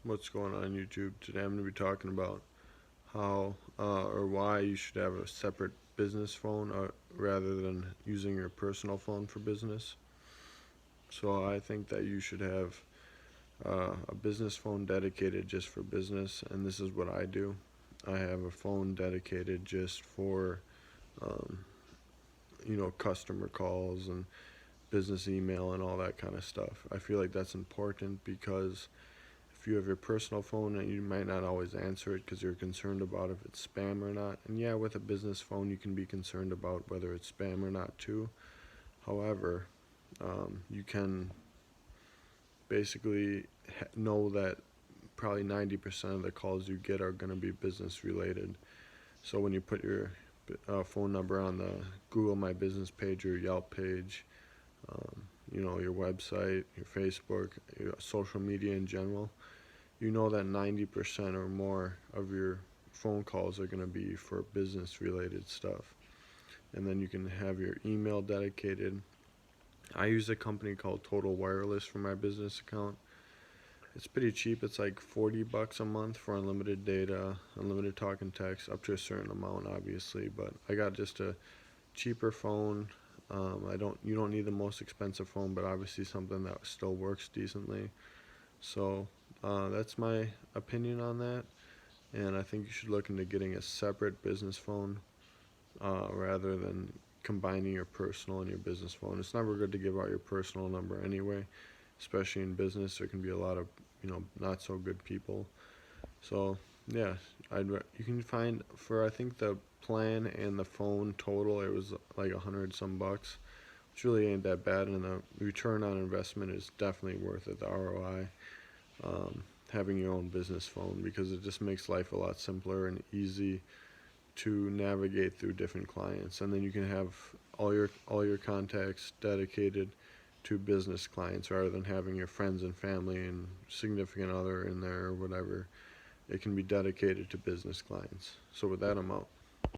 What's going on YouTube? Today I'm going to be talking about how or why you should have a separate business phone rather than using your personal phone for business. So I think that you should have a business phone dedicated just for business, and this is what I do. I have a phone dedicated just for um, customer calls and business email and all that kind of stuff. I feel like that's important because if you have your personal phone and you might not always answer it because you're concerned about if it's spam or not. And yeah, with a business phone you can be concerned about whether it's spam or not too. However, you can basically know that probably 90% of the calls you get are going to be business related. So when you put your phone number on the Google My Business page or Yelp page, your website, your Facebook, your social media in general, you know that 90% or more of your phone calls are going to be for business related stuff. And then you can have your email dedicated. I use a company called Total Wireless for my business account. It's pretty cheap. It's like $40 a month for unlimited data, unlimited talk and text, up to a certain amount, obviously. But I got just a cheaper phone. You don't need the most expensive phone, but obviously something that still works decently. So that's my opinion on that, and I think you should look into getting a separate business phone rather than combining your personal and your business phone. It's never good to give out your personal number anyway, especially in business. There can be a lot of not so good people. So yeah, you can find for I think the plan and the phone total it was like 100 some bucks, which really ain't that bad, and the return on investment is definitely worth it. The ROI. Having your own business phone because it just makes life a lot simpler and easy to navigate through different clients, and then you can have all your contacts dedicated to business clients rather than having your friends and family and significant other in there or whatever. It can be dedicated to business clients. So with that, I'm out.